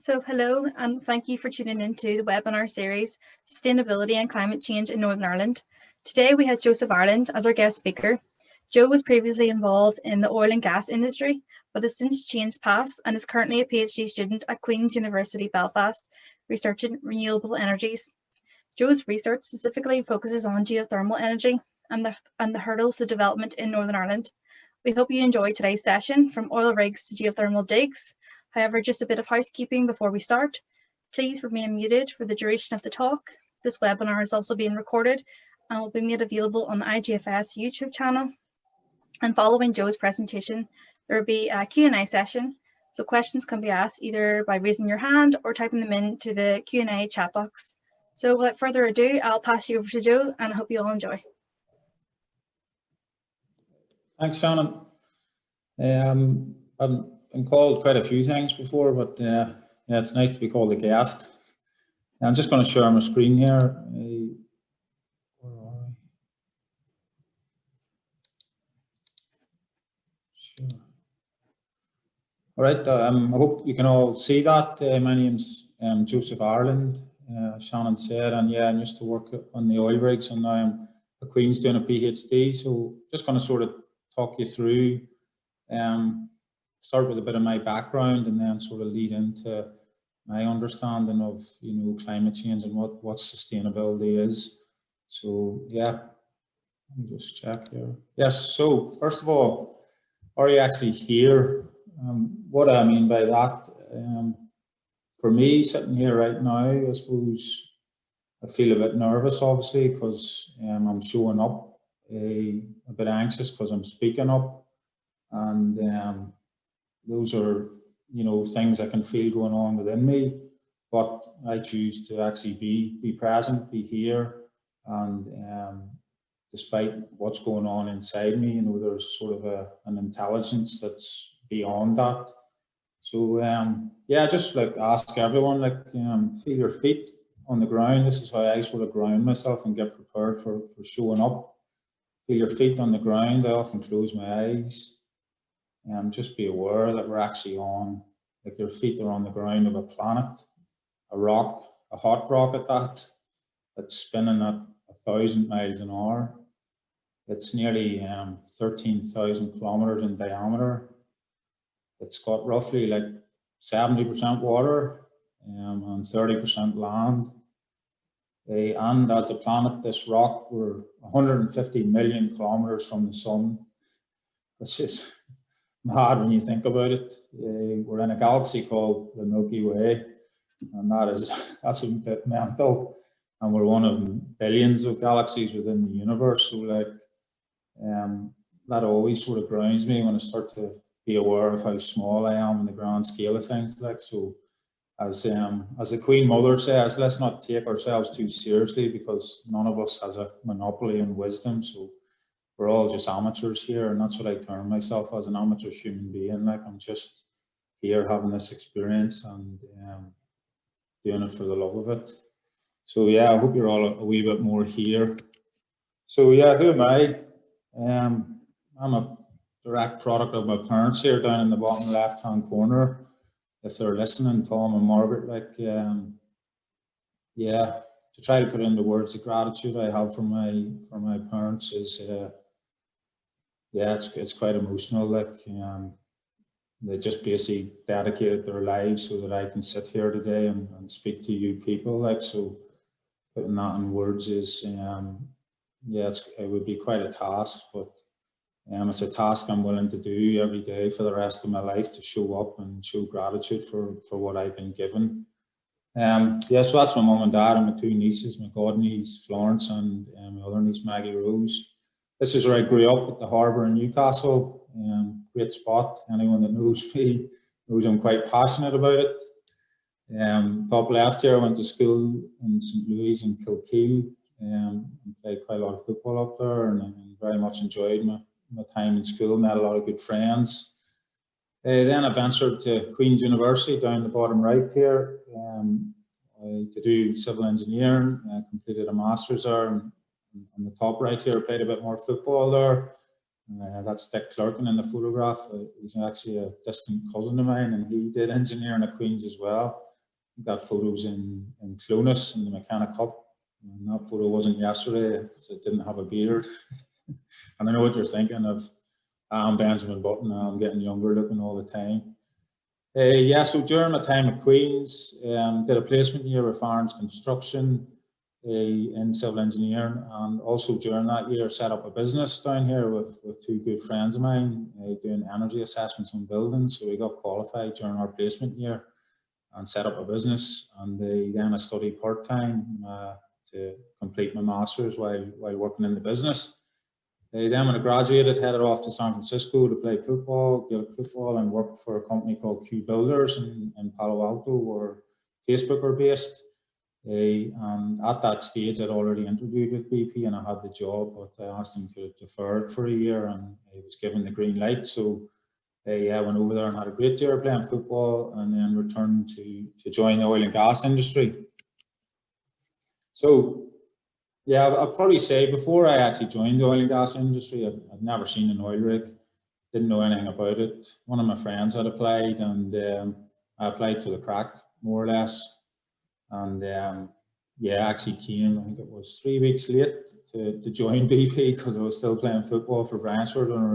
So hello and thank you for tuning into the webinar series, Sustainability and Climate Change in Northern Ireland. Today we had Joseph Ireland as our guest speaker. Joe was previously involved in the oil and gas industry, but has since changed paths and is currently a PhD student at Queen's University Belfast, researching renewable energies. Joe's research specifically focuses on geothermal energy and the hurdles to development in Northern Ireland. We hope you enjoy today's session, from oil rigs to geothermal digs. However, just a bit of housekeeping before we start. Please remain muted for the duration of the talk. This webinar is also being recorded and will be made available on the IGFS YouTube channel. And following Joe's presentation, there will be a Q&A session. So questions can be asked either by raising your hand or typing them into the Q&A chat box. So without further ado, I'll pass you over to Joe and I hope you all enjoy. Thanks, Shannon. I've been called quite a few things before, but yeah, it's nice to be called a guest. I'm just going to share my screen here. Where are we? Sure. All right, I hope you can all see that. My name's Joseph Ireland, Shannon said, and yeah, I used to work on the oil rigs, and now I'm at Queen's doing a PhD. So just going to sort of talk you through, start with a bit of my background and then sort of lead into my understanding of, climate change and what sustainability is. So yeah, let me just check here. Yes, so first of all, are you actually here? What I mean by that, for me sitting here right now, I suppose I feel a bit nervous, obviously, because I'm showing up, a bit anxious because I'm speaking up, and those are, things I can feel going on within me, but I choose to actually be present, be here, and despite what's going on inside me, there's sort of an intelligence that's beyond that. So yeah, just like ask everyone, feel your feet on the ground. This is how I sort of ground myself and get prepared for showing up. Feel your feet on the ground. I often close my eyes. Just be aware that we're actually on, like your feet are on the ground of a planet, a rock, a hot rock at that, that's spinning at 1,000 miles an hour. It's nearly 13,000 kilometers in diameter. It's got roughly like 70% water and 30% land. And as a planet, this rock, we're 150 million kilometers from the sun. It's just mad when you think about it. We're in a galaxy called the Milky Way, and that's a bit mental. And we're one of billions of galaxies within the universe. So that always sort of grounds me when I start to be aware of how small I am in the grand scale of things. So as the Queen Mother says, let's not take ourselves too seriously, because none of us has a monopoly on wisdom. So we're all just amateurs here, and that's what I term myself as, an amateur human being. Like, I'm just here having this experience and doing it for the love of it. So yeah, I hope you're all a wee bit more here. So yeah, who am I? I'm a direct product of my parents here down in the bottom left-hand corner. If they're listening, Tom and Margaret, yeah, to try to put into words the gratitude I have for my parents is, yeah, it's quite emotional. They just basically dedicated their lives so that I can sit here today and speak to you people. So putting that in words is, yeah, it would be quite a task, but it's a task I'm willing to do every day for the rest of my life, to show up and show gratitude for what I've been given. Yeah, so that's my mum and dad and my two nieces, my god niece Florence and my other niece Maggie Rose. This is where I grew up, at the harbour in Newcastle. Great spot. Anyone that knows me knows I'm quite passionate about it. Top left here, I went to school in St. Louis and Kilkeel, and played quite a lot of football up there, and I very much enjoyed my time in school, met a lot of good friends. Then I ventured to Queen's University down the bottom right here to do civil engineering. I completed a master's there, and on the top right here I played a bit more football there. That's Dick Clerkin in the photograph. He's actually a distant cousin of mine, and he did engineering at Queen's as well. got photos in Clonus in the Mechanic Cup. And that photo wasn't yesterday because it didn't have a beard. And I know what you're thinking of. I'm Benjamin Button, I'm getting younger looking all the time. Yeah, so during my time at Queen's, did a placement year with Farns Construction in civil engineering, and also during that year set up a business down here with two good friends of mine doing energy assessments on buildings. So we got qualified during our placement year and set up a business, and then I studied part-time to complete my master's while working in the business. Then when I graduated, headed off to San Francisco to play football, Gaelic football, and worked for a company called Q Builders in Palo Alto, where Facebook are based. And at that stage, I'd already interviewed with BP and I had the job, but I asked them to defer it for a year, and I was given the green light. So I went over there and had a great year playing football, and then returned to join the oil and gas industry. So yeah, I'd probably say before I actually joined the oil and gas industry, I'd never seen an oil rig, didn't know anything about it. One of my friends had applied, and I applied for the crack, more or less. And yeah, I actually came, I think it was 3 weeks late to join BP because I was still playing football for Brentford when I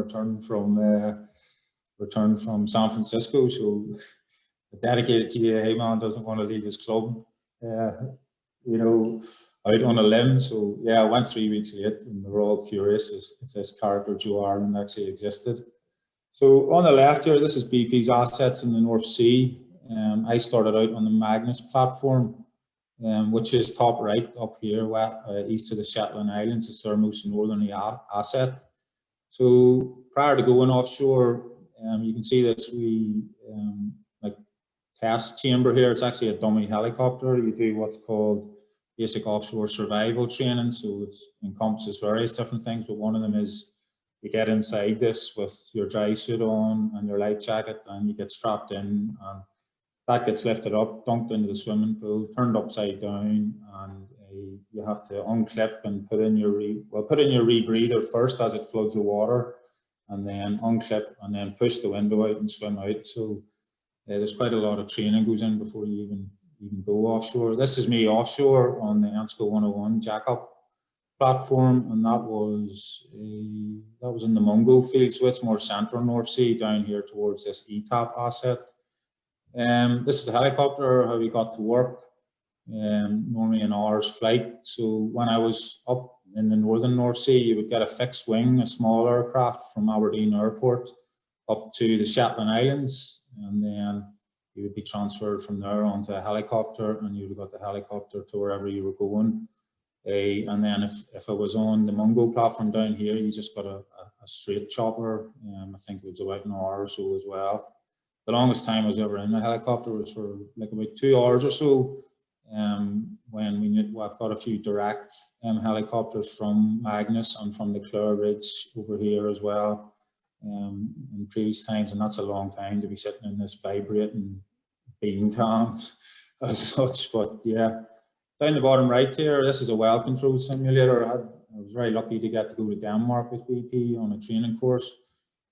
returned from San Francisco. So a dedicated GAA man doesn't want to leave his club, you know, out on a limb. So yeah, I went 3 weeks late, and they were all curious if this character Joe Ireland actually existed. So on the left here, this is BP's assets in the North Sea. I started out on the Magnus platform, which is top right up here, east of the Shetland Islands. It's our most northerly asset. So prior to going offshore, you can see this like test chamber here. It's actually a dummy helicopter. You do what's called basic offshore survival training. So it encompasses various different things, but one of them is you get inside this with your dry suit on and your life jacket, and you get strapped in, and that gets lifted up, dunked into the swimming pool, turned upside down, and you have to unclip and put in your rebreather first as it floods the water, and then unclip and then push the window out and swim out. So there's quite a lot of training goes in before you even go offshore. This is me offshore on the ENSCO 101 jackup platform, and that was in the Mungo field, so it's more central North Sea, down here towards this ETAP asset. This is a helicopter, how we got to work, normally an hour's flight. So when I was up in the northern North Sea, you would get a fixed wing, a small aircraft from Aberdeen Airport up to the Shetland Islands, and then you would be transferred from there onto a helicopter, and you would have got the helicopter to wherever you were going. And then if I was on the Mungo platform down here, you just got a straight chopper. I think it was about an hour or so as well. The longest time I was ever in a helicopter was for like about 2 hours or so. When I've got a few direct helicopters from Magnus and from the Clare Ridge over here as well in previous times, and that's a long time to be sitting in this vibrating beam cam as such. But yeah, down the bottom right here, this is a well control simulator. I was very lucky to get to go to Denmark with BP on a training course.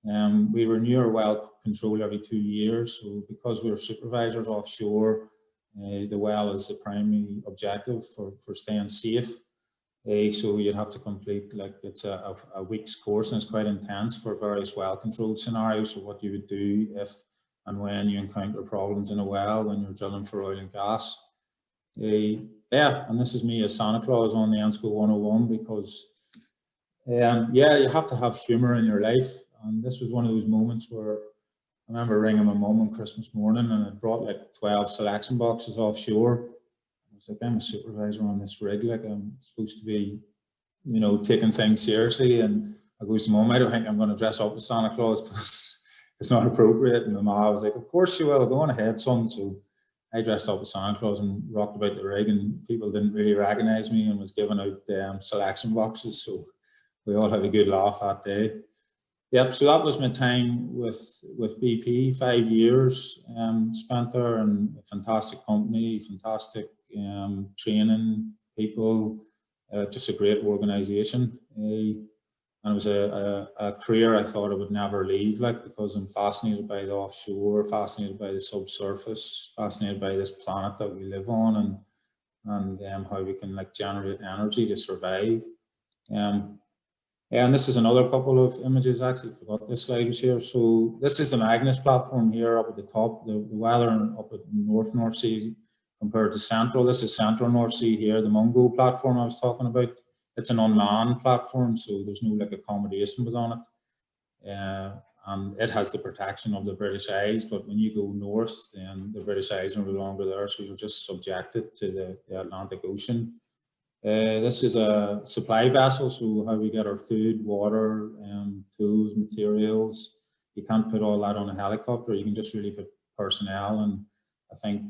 We renew our well control every 2 years, so because we're supervisors offshore, the well is the primary objective for staying safe. So you'd have to complete, like, it's a week's course, and it's quite intense for various well control scenarios. So what you would do if and when you encounter problems in a well when you're drilling for oil and gas. Yeah, and this is me as Santa Claus on the ENSCO 101, because yeah, you have to have humour in your life. And this was one of those moments where I remember ringing my mum on Christmas morning, and I brought like 12 selection boxes offshore. I was like, I'm a supervisor on this rig, like I'm supposed to be, you know, taking things seriously. And I goes to Mum, I don't think I'm going to dress up as Santa Claus because it's not appropriate. And my mom was like, of course you will, go on ahead, son. So I dressed up as Santa Claus and rocked about the rig, and people didn't really recognise me, and was giving out selection boxes. So we all had a good laugh that day. Yep, so that was my time with BP, 5 years spent there, and a fantastic company, fantastic training, people, just a great organisation. And it was a career I thought I would never leave, like, because I'm fascinated by the offshore, fascinated by the subsurface, fascinated by this planet that we live on, and how we can like generate energy to survive. And this is another couple of images. Actually, forgot this slide was here. So this is the Magnus platform here up at the top. The weather up at North Sea compared to Central. This is Central North Sea here. The Mungo platform I was talking about. It's an unmanned platform, so there's no like accommodation within it. And it has the protection of the British Isles, but when you go north, then the British Isles are no longer there, so you're just subjected to the Atlantic Ocean. This is a supply vessel, so how we get our food, water, tools, materials. You can't put all that on a helicopter. You can just really put personnel and I think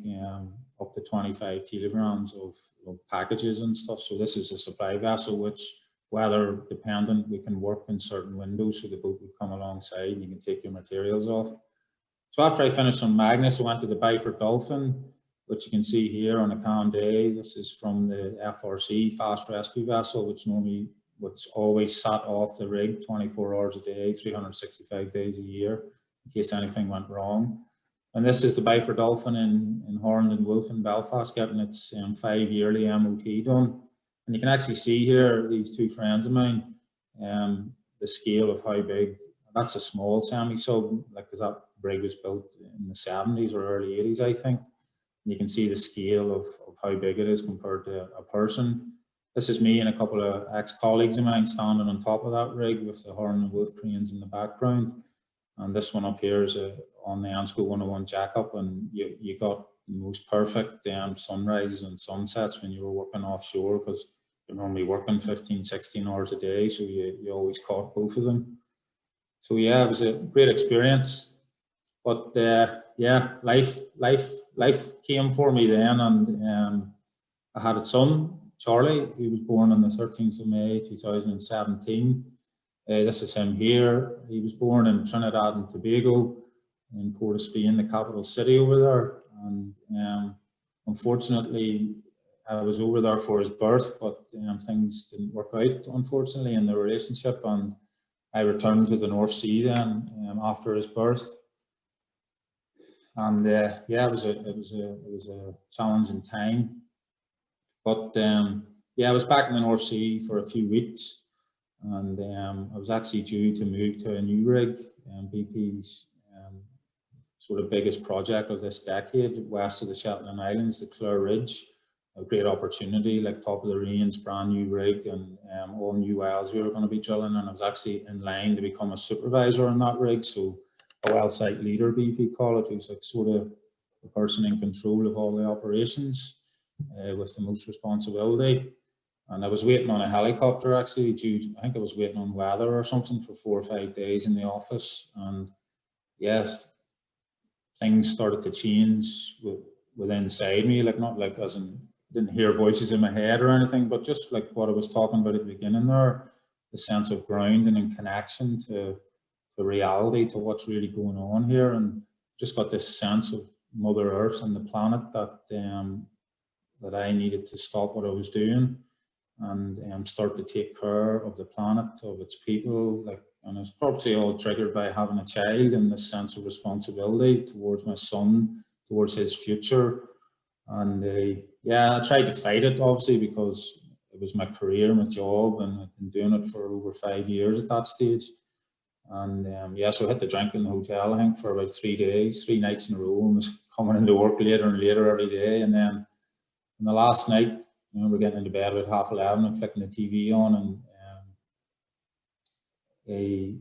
up to 25 kilograms of packages and stuff. So this is a supply vessel, which weather dependent, we can work in certain windows, so the boat would come alongside and you can take your materials off. So after I finished on Magnus, I went to the Beaufort Dolphin, which you can see here on a calm day. This is from the FRC, Fast Rescue Vessel, which always sat off the rig 24 hours a day, 365 days a year, in case anything went wrong. And this is the Beaufort Dolphin in Horn and Wolf in Belfast, getting its 5-yearly MOT done. And you can actually see here, these two friends of mine, the scale of how big. That's a small semi-sub, like, because that brig was built in the 70s or early 80s, I think. And you can see the scale of how big it is compared to a person. This is me and a couple of ex-colleagues of mine standing on top of that rig with the Horn and Wolf cranes in the background. And this one up here is on the ANSCO 101 jack-up, and you got the most perfect sunrises and sunsets when you were working offshore, because you're normally working 15, 16 hours a day, so you always caught both of them. So yeah, it was a great experience. But yeah, life came for me then, and I had a son, Charlie. He was born on the 13th of May 2017. This is him here. He was born in Trinidad and Tobago, in Port of Spain, the capital city over there. And unfortunately, I was over there for his birth, but things didn't work out, unfortunately, in the relationship. And I returned to the North Sea then after his birth. And yeah, it was a challenging time. But yeah, I was back in the North Sea for a few weeks, and I was actually due to move to a new rig, BP's sort of biggest project of this decade, west of the Shetland Islands, the Clare Ridge. A great opportunity, like top of the range, brand new rig, and all new wells we were going to be drilling. And I was actually in line to become a supervisor on that rig, so a well site leader, BP call it, who's like sort of the person in control of all the operations with the most responsibility. And I was waiting on a helicopter actually, I think I was waiting on weather or something for 4 or 5 days in the office. And yes, things started to change within inside me, like not like as in, didn't hear voices in my head or anything, but just like what I was talking about at the beginning there, the sense of grounding and connection to reality, to what's really going on here, and just got this sense of Mother Earth and the planet that that I needed to stop what I was doing and start to take care of the planet, of its people. Like, and it's probably all triggered by having a child and this sense of responsibility towards my son, towards his future. And yeah, I tried to fight it obviously because it was my career, my job, and I've been doing it for over 5 years at that stage. And yeah, so I hit the drink in the hotel, I think, for about 3 days, 3 nights in a row, and was coming into work later and later every day. And then on the last night, you know, we're getting into bed about 11:30 and flicking the TV on, and a,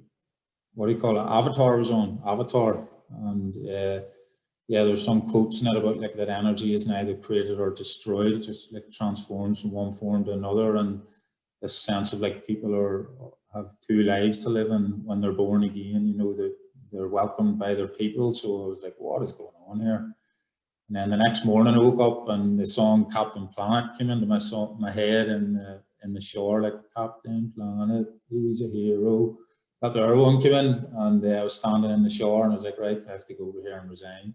what do you call it, Avatar was on, Avatar. And yeah, there's some quotes in it about like that energy is neither created or destroyed, it just like transforms from one form to another. And this sense of like people have 2 lives to live, and when they're born again, you know, that they're welcomed by their people. So I was like, what is going on here? And then the next morning I woke up and the song Captain Planet came into my head in the shower, like Captain Planet, he's a hero. That the other one came in, and I was standing in the shower and I was like, right, I have to go over here and resign.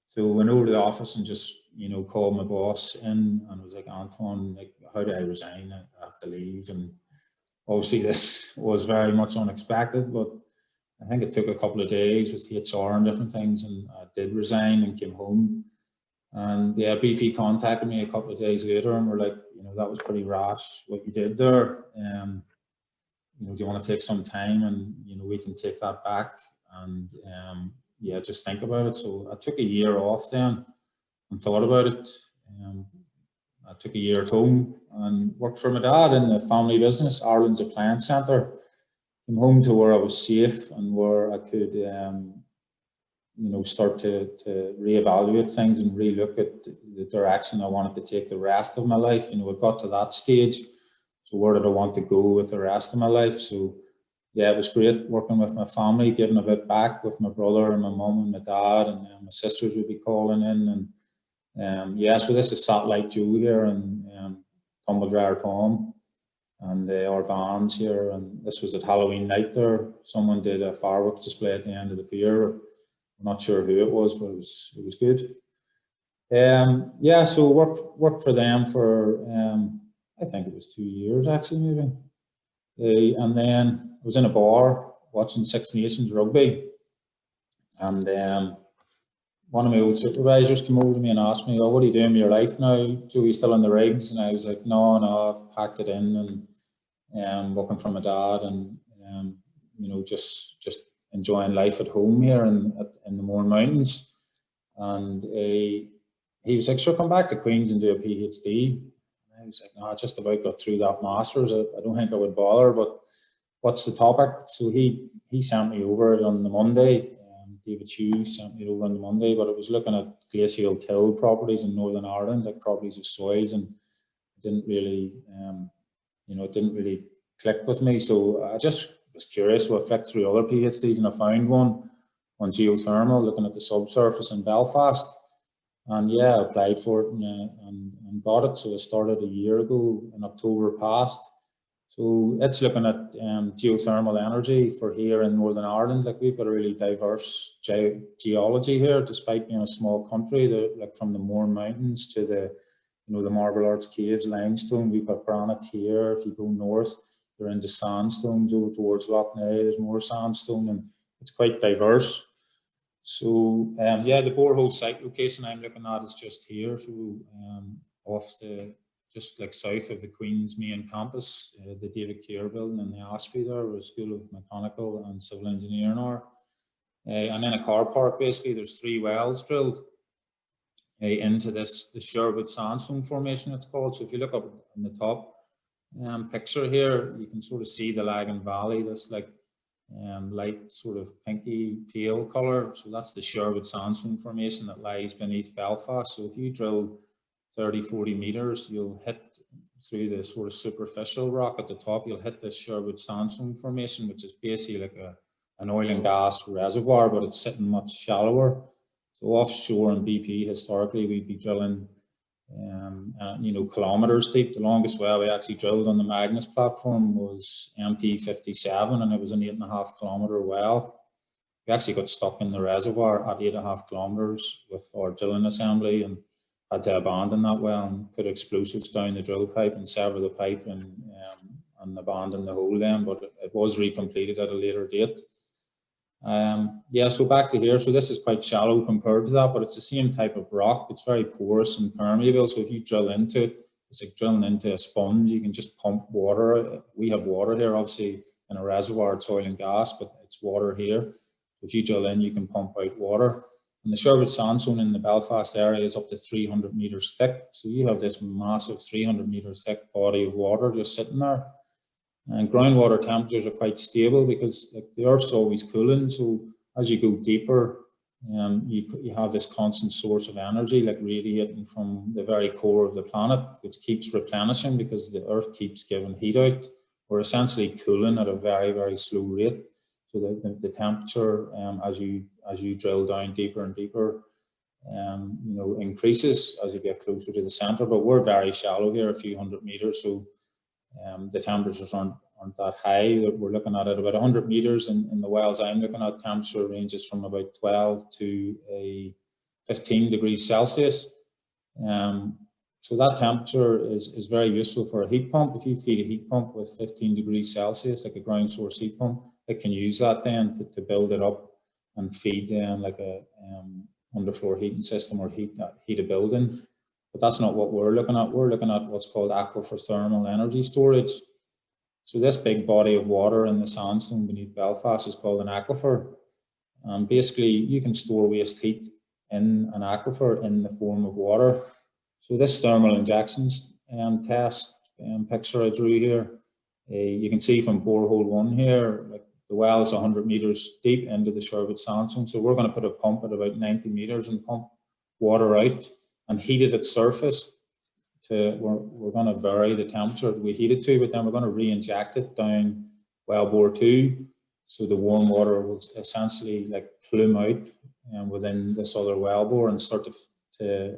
So I went over to the office and just, you know, called my boss in and was like, Anton, like, how do I resign? I have to leave. And obviously this was very much unexpected, but I think it took a couple of days with HR and different things, and I did resign and came home. And yeah, BP contacted me a couple of days later and were like, you know, that was pretty rash what you did there. You know, do you want to take some time, and you know, we can take that back, and yeah, just think about it. So I took a year off then and thought about it. I took a year at home and worked for my dad in the family business, Ireland's Appliance Centre. Came home to where I was safe and where I could, you know, start to reevaluate things and relook at the direction I wanted to take the rest of my life. You know, it got to that stage. So where did I want to go with the rest of my life? So yeah, it was great working with my family, giving a bit back with my brother and my mum and my dad, and my sisters would be calling in. And yeah, so this is Satellite Joe here, and Tumble Dryer Tom, and our vans here. And this was at Halloween night there. Someone did a fireworks display at the end of the pier. I'm not sure who it was, but it was good. Yeah, so worked for them for I think it was 2 years actually, maybe. And then I was in a bar watching Six Nations rugby, and one of my old supervisors came over to me and asked me, "Oh, what are you doing with your life now? Joe, you still in the rigs?" And I was like, "No, I've packed it in, and working for my dad, and you know, just enjoying life at home here in the Mourne Mountains." And he was like, "Sure, come back to Queens and do a PhD." And I was like, "No, I just about got through that master's. I don't think I would bother, but what's the topic?" So he sent me over it on the Monday. David Hughes sent me over on the Monday, but it was looking at glacial till properties in Northern Ireland, like properties of soils, and it didn't really, you know, it didn't really click with me. So I just was curious. So I flicked through other PhDs and I found one on geothermal, looking at the subsurface in Belfast. And yeah, I applied for it and got it. So I started a year ago in October past. So it's looking at geothermal energy for here in Northern Ireland. Like, we've got a really diverse geology here, despite being a small country. Like from the Mourne Mountains to the, you know, the Marble Arch Caves, limestone. We've got granite here. If you go north, you're into sandstones over towards Lough Neagh. There's more sandstone, and it's quite diverse. So yeah, the borehole site location I'm looking at is just here. So off the, just like south of the Queen's main campus, the David Kerr building and the Ashby there, where the School of Mechanical and Civil Engineering are. And then a car park, basically. There's 3 wells drilled into this, the Sherwood Sandstone Formation, it's called. So if you look up in the top picture here, you can sort of see the Lagan Valley, this like light sort of pinky pale colour. So that's the Sherwood Sandstone Formation that lies beneath Belfast. So if you drill 30-40 metres, you'll hit through the sort of superficial rock at the top, you'll hit the Sherwood Sandstone Formation, which is basically like an oil and gas reservoir, but it's sitting much shallower. So offshore in BP, historically, we'd be drilling you know, kilometres deep. The longest well we actually drilled on the Magnus platform was MP57, and it was an 8.5 kilometre well. We actually got stuck in the reservoir at 8.5 kilometres with our drilling assembly, and had to abandon that well and put explosives down the drill pipe and sever the pipe, and abandon the hole then, but it was recompleted at a later date. Yeah, so back to here. So this is quite shallow compared to that, but it's the same type of rock. It's very porous and permeable. So if you drill into it, it's like drilling into a sponge. You can just pump water. We have water here, obviously, in a reservoir. It's oil and gas, but it's water here. If you drill in, you can pump out water. And the Sherwood Sandstone in the Belfast area is up to 300 metres thick. So you have this massive 300 metre thick body of water just sitting there. And groundwater temperatures are quite stable because, like, the Earth's always cooling. So as you go deeper, you have this constant source of energy, like radiating from the very core of the planet, which keeps replenishing because the Earth keeps giving heat out. We're essentially cooling at a very, very slow rate. So the temperature, as you drill down deeper and deeper, you know, increases as you get closer to the centre. But we're very shallow here, a few hundred metres, so the temperatures aren't that high. We're looking at about 100 metres in the wells I'm looking at. Temperature ranges from about 12 to 15 degrees Celsius. So that temperature is very useful for a heat pump. If you feed a heat pump with 15 degrees Celsius, like a ground source heat pump, it can use that then to build it up and feed then like a underfloor heating system or heat a building. But that's not what we're looking at. We're looking at what's called aquifer thermal energy storage. So this big body of water in the sandstone beneath Belfast is called an aquifer. And basically you can store waste heat in an aquifer in the form of water. So this thermal injections test picture I drew here, you can see from borehole 1 here, like the well is 100 meters deep into the sherbet sandstone. So we're going to put a pump at about 90 meters and pump water out and heat it at surface. We're going to vary the temperature that we heat it to, but then we're going to re-inject it down well bore 2. So the warm water will essentially like plume out within this other well bore and start to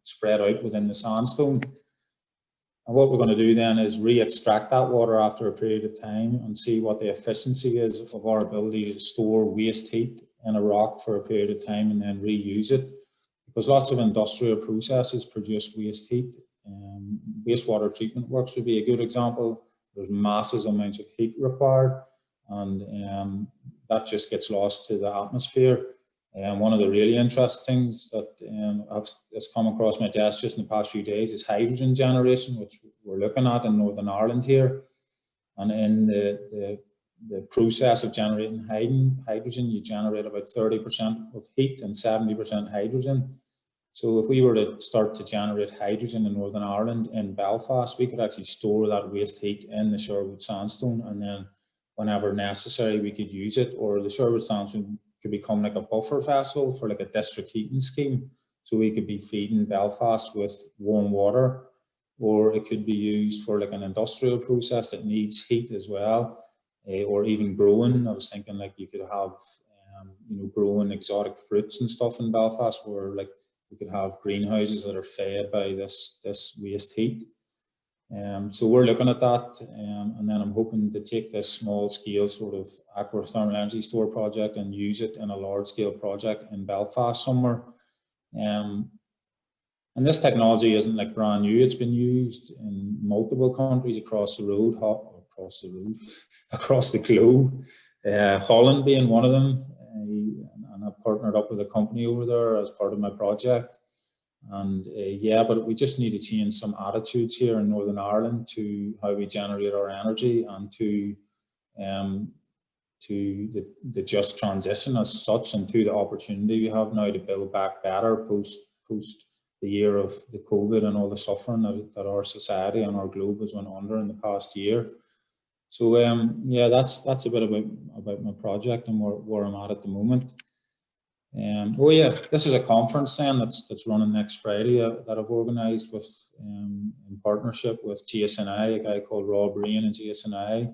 spread out within the sandstone. And what we're going to do then is re-extract that water after a period of time and see what the efficiency is of our ability to store waste heat in a rock for a period of time and then reuse it. Because lots of industrial processes produce waste heat. Wastewater treatment works would be a good example. There's massive amounts of heat required, and that just gets lost to the atmosphere. And one of the really interesting things that has come across my desk just in the past few days is hydrogen generation, which we're looking at in Northern Ireland here. And in the process of generating hydrogen, you generate about 30% of heat and 70% hydrogen. So if we were to start to generate hydrogen in Northern Ireland in Belfast, we could actually store that waste heat in the sherbet sandstone, and then whenever necessary we could use it, or the sherbet sandstone could become like a buffer vessel for like a district heating scheme. So we could be feeding Belfast with warm water, or it could be used for like an industrial process that needs heat as well, or even growing. I was thinking like you could have growing exotic fruits and stuff in Belfast, where like we could have greenhouses that are fed by this waste heat. So we're looking at that, and then I'm hoping to take this small scale sort of aquifer thermal energy store project and use it in a large scale project in Belfast somewhere. And this technology isn't like brand new. It's been used in multiple countries across the globe. Holland being one of them. And I partnered up with a company over there as part of my project. And yeah, but we just need to change some attitudes here in Northern Ireland to how we generate our energy and to the just transition as such, and to the opportunity we have now to build back better post the year of the COVID and all the suffering that our society and our globe has went under in the past year. So yeah, that's a bit about my project and where I'm at the moment. Oh yeah, this is a conference then that's running next Friday that I've organised with in partnership with GSNI, a guy called Rob Rain in GSNI.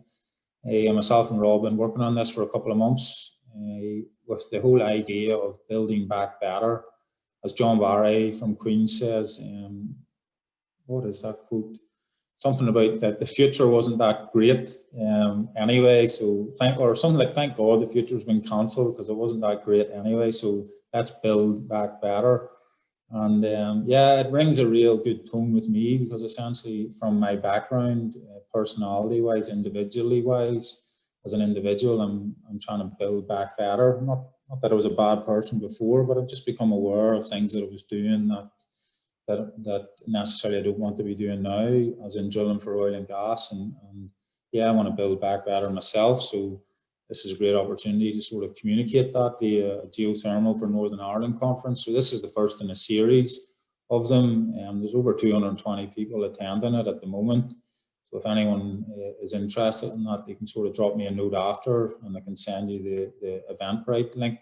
Myself and Rob have been working on this for a couple of months with the whole idea of building back better. As John Barry from Queen says, what is that quote? Something about that the future wasn't that great anyway, so thank God the future's been cancelled because it wasn't that great anyway, so let's build back better. And yeah, it rings a real good tone with me, because essentially from my background, personality wise, individually wise, as an individual, I'm trying to build back better. Not that I was a bad person before, but I've just become aware of things that I was doing that necessarily I don't want to be doing now, as in drilling for oil and gas. And yeah, I want to build back better myself. So this is a great opportunity to sort of communicate that via a Geothermal for Northern Ireland conference. So this is the first in a series of them. There's over 220 people attending it at the moment. So if anyone is interested in that, they can sort of drop me a note after, and I can send you the Eventbrite link.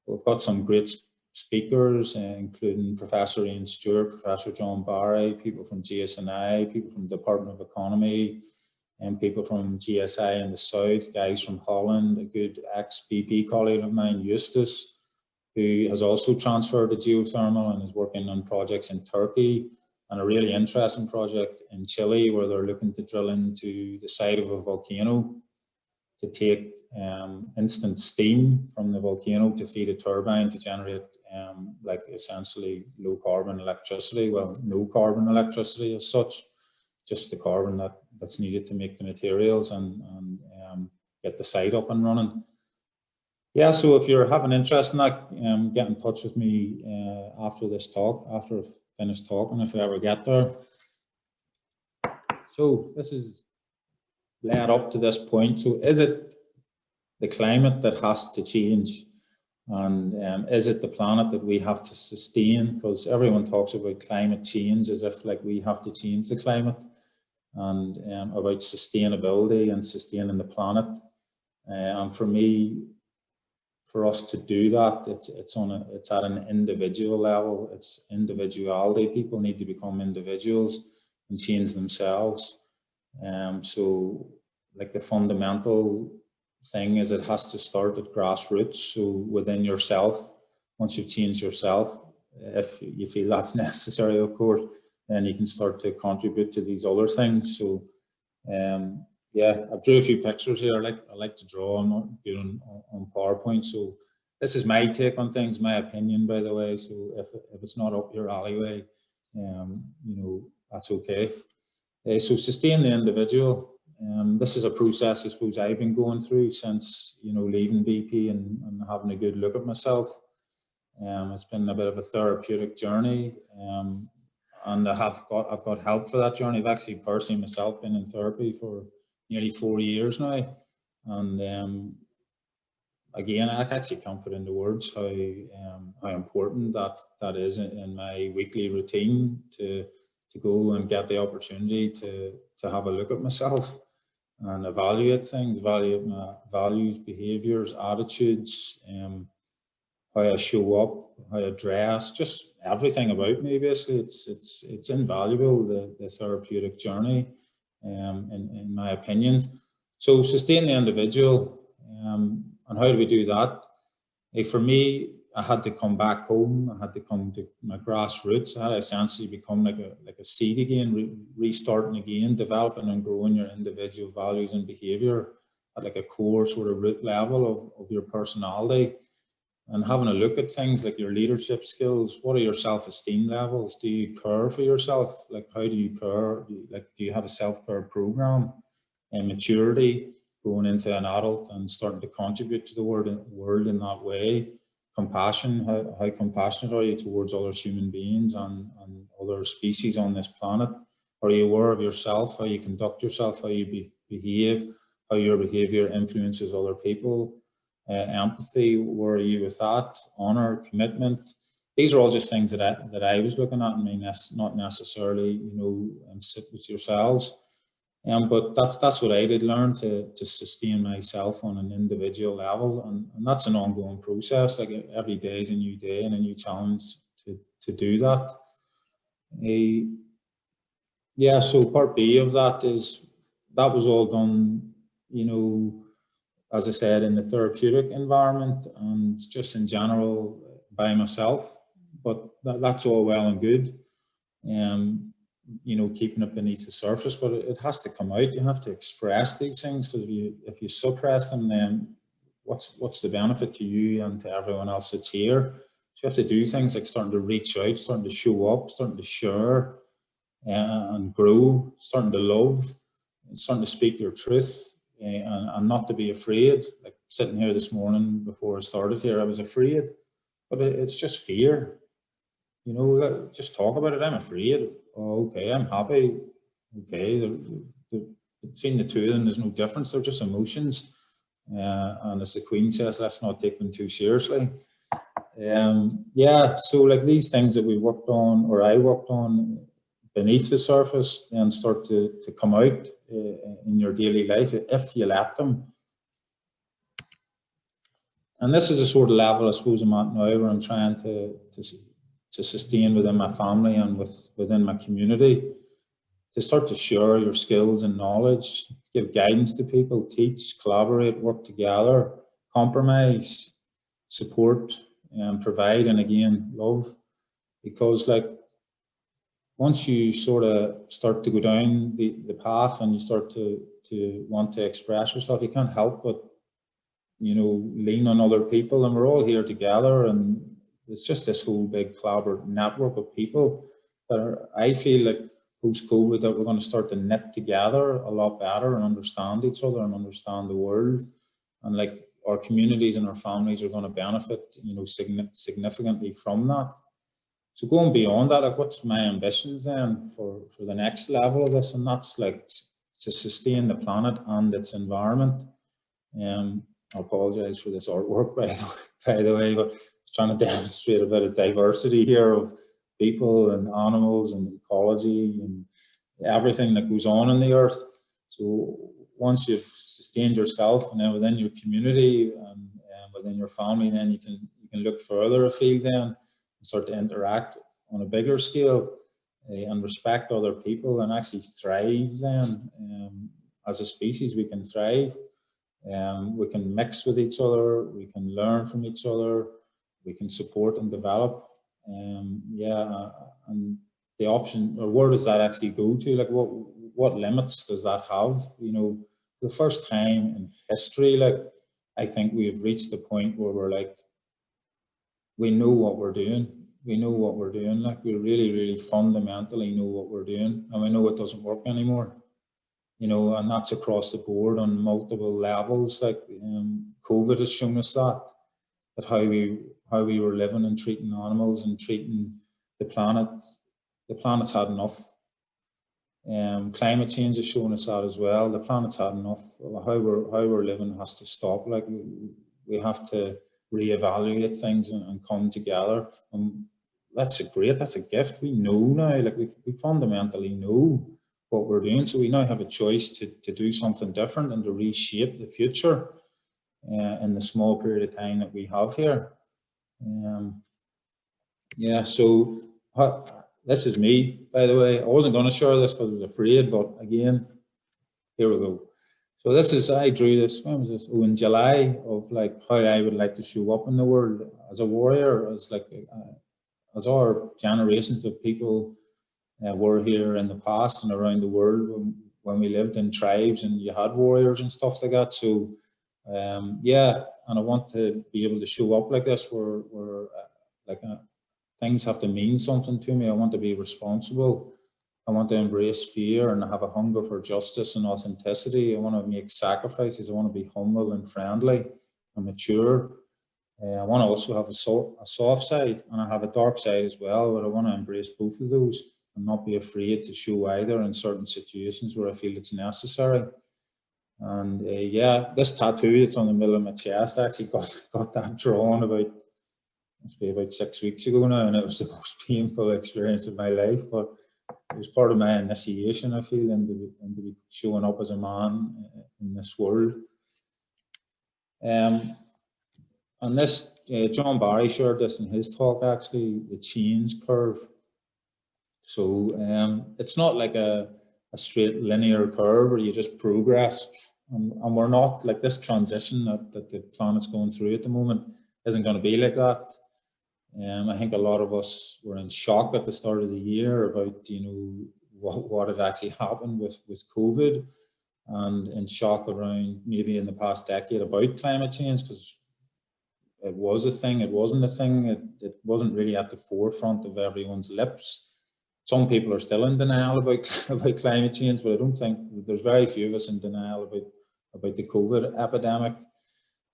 We've got some great speakers, including Professor Ian Stewart, Professor John Barry, people from GSNI, people from the Department of Economy, and people from GSI in the south, guys from Holland, a good ex-BP colleague of mine, Eustace, who has also transferred to geothermal and is working on projects in Turkey, and a really interesting project in Chile where they're looking to drill into the side of a volcano to take instant steam from the volcano to feed a turbine to generate like essentially low carbon electricity. Well, no carbon electricity as such, just the carbon that's needed to make the materials and get the site up and running. Yeah, so if you're having interest in that, get in touch with me after this talk, after I've finished talking, if we ever get there. So this is led up to this point. So is it the climate that has to change? And is it the planet that we have to sustain? Because everyone talks about climate change as if like we have to change the climate, and about sustainability and sustaining the planet. And for me, for us to do that, it's at an individual level. It's individuality. People need to become individuals and change themselves. So like the fundamental thing is it has to start at grassroots. So within yourself, once you've changed yourself, if you feel that's necessary, of course, then you can start to contribute to these other things. So yeah, I've drew a few pictures here. I like to draw. I'm not good on PowerPoint. So this is my take on things, my opinion, by the way. So if it's not up your alleyway, you know, that's okay. So sustain the individual. This is a process I suppose I've been going through since, you know, leaving BP and having a good look at myself. It's been a bit of a therapeutic journey, and I've got help for that journey. I've actually personally myself been in therapy for nearly 4 years now, and again, I actually can't put into words how important that is in my weekly routine to go and get the opportunity to have a look at myself and evaluate things, evaluate my values, behaviours, attitudes, how I show up, how I dress, just everything about me. Basically, it's invaluable, the therapeutic journey, in my opinion. So sustain the individual, and how do we do that? For me, I had to come back home. I had to come to my grassroots. I had to essentially become like a seed again, restarting again, developing and growing your individual values and behaviour at like a core sort of root level of your personality, and having a look at things like your leadership skills. What are your self-esteem levels? Do you care for yourself? Like, how do you care? Do you have a self-care program? And maturity, going into an adult and starting to contribute to the world in that way. Compassion, how compassionate are you towards other human beings and other species on this planet? Are you aware of yourself, how you conduct yourself, how you behave, how your behaviour influences other people? Empathy, where are you with that? Honour, commitment. These are all just things that I was looking at. I mean, that's not necessarily, you know, sit with yourselves. But that's what I did learn to sustain myself on an individual level, and that's an ongoing process. Like every day is a new day and a new challenge to do that. Yeah, so part B of that was all done, you know, as I said, in the therapeutic environment and just in general by myself. But that's all well and good. You know, keeping it beneath the surface, but it has to come out. You have to express these things, because if you suppress them, then what's the benefit to you and to everyone else that's here? So you have to do things like starting to reach out, starting to show up, starting to share and grow, starting to love, starting to speak your truth, and not to be afraid. Like sitting here this morning before I started here, I was afraid, but it's just fear. You know, just talk about it. I'm afraid. Oh, okay, I'm happy. Okay, between the two of them, there's no difference. They're just emotions. And as the Queen says, let's not take them too seriously. Yeah, so like these things that we worked on, or I worked on beneath the surface, then start to come out in your daily life if you let them. And this is the sort of level I suppose I'm at now, where I'm trying to sustain within my family and within my community, to start to share your skills and knowledge, give guidance to people, teach, collaborate, work together, compromise, support, and provide, and again, love. Because like once you sort of start to go down the path and you start to want to express yourself, you can't help but, you know, lean on other people, and we're all here together, and it's just this whole big collaborative network of people that are, I feel like post-COVID, that we're going to start to knit together a lot better and understand each other and understand the world. And like our communities and our families are going to benefit, you know, significantly from that. So going beyond that, like what's my ambitions then for the next level of this? And that's like to sustain the planet and its environment. I apologize for this artwork, by the way, but it's trying to demonstrate a bit of diversity here of people and animals and ecology and everything that goes on in the earth. So once you've sustained yourself and then within your community and within your family, then you can look further afield then and start to interact on a bigger scale and respect other people and actually thrive then. As a species, we can thrive. We can mix with each other, we can learn from each other, we can support and develop. Yeah, and the option, or where does that actually go to? Like what limits does that have? You know, for the first time in history, like I think we've reached the point where we're like, we know what we're doing. We know what we're doing. Like we really, really fundamentally know what we're doing, and we know it doesn't work anymore. You know, and that's across the board on multiple levels. Like COVID has shown us that how we were living and treating animals and treating the planet. The planet's had enough. Climate change has shown us that as well. The planet's had enough. How we're living has to stop. Like we have to reevaluate things and come together. That's a gift. We know now. Like we fundamentally know what we're doing, so we now have a choice to do something different and to reshape the future in the small period of time that we have here. Yeah, so this is me, by the way. I wasn't going to share this because I was afraid, but again, here we go. So this is, I drew this, when was this? Oh, in July, of like how I would like to show up in the world as a warrior, as like as our generations of people were here in the past and around the world when we lived in tribes and you had warriors and stuff like that. So yeah, and I want to be able to show up like this where things have to mean something to me. I want to be responsible. I want to embrace fear and have a hunger for justice and authenticity. I want to make sacrifices. I want to be humble and friendly and mature. I want to also have a soft side, and I have a dark side as well, but I want to embrace both of those and not be afraid to show either in certain situations where I feel it's necessary. And yeah, this tattoo that's on the middle of my chest, I actually got that drawn must be about 6 weeks ago now, and it was the most painful experience of my life, but it was part of my initiation, I feel, into showing up as a man in this world. And this, John Barry shared this in his talk, actually, the change curve. So it's not like a straight linear curve where you just progress, and we're not, like this transition that the planet's going through at the moment isn't going to be like that. I think a lot of us were in shock at the start of the year about, you know, what had actually happened with COVID, and in shock around maybe in the past decade about climate change, because it was a thing, it wasn't a thing, it wasn't really at the forefront of everyone's lips. Some people are still in denial about climate change, but I don't think there's very few of us in denial about the COVID epidemic.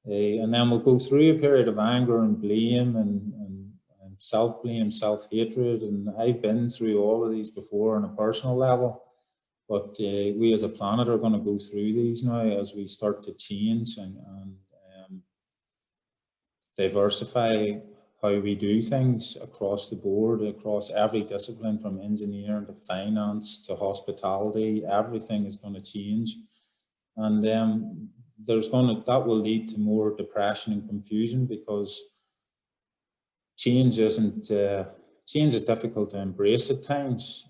And then we'll go through a period of anger and blame and self-blame, self-hatred, and I've been through all of these before on a personal level. But we as a planet are going to go through these now as we start to change and diversify how we do things across the board, across every discipline, from engineering to finance to hospitality. Everything is going to change, and that will lead to more depression and confusion, because change is difficult to embrace at times,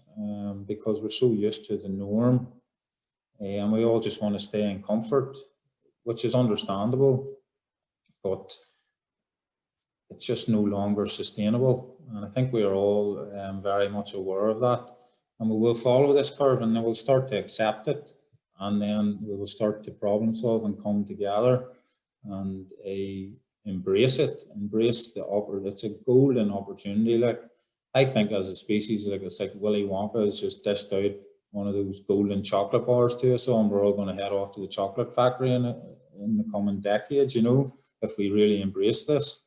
because we're so used to the norm, and we all just want to stay in comfort, which is understandable, but it's just no longer sustainable. And I think we are all very much aware of that, and we will follow this curve, and then we'll start to accept it, and then we will start to problem solve and come together, and embrace it, it's a golden opportunity. Like, I think as a species, like, it's like Willy Wonka has just dished out one of those golden chocolate bars to us, and we're all going to head off to the chocolate factory in the coming decades, you know, if we really embrace this.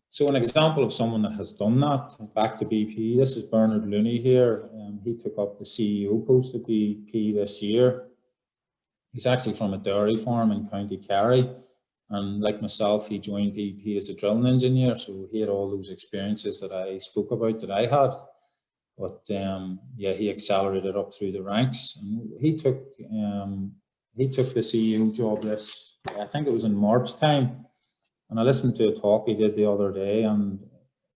So an example of someone that has done that, back to BP, this is Bernard Looney here. He took up the CEO post at BP this year. He's actually from a dairy farm in County Kerry. And like myself, he joined BP as a drilling engineer. So he had all those experiences that I spoke about that I had. But yeah, he accelerated up through the ranks. And he took the CEO job I think it was in March time. And I listened to a talk he did the other day, and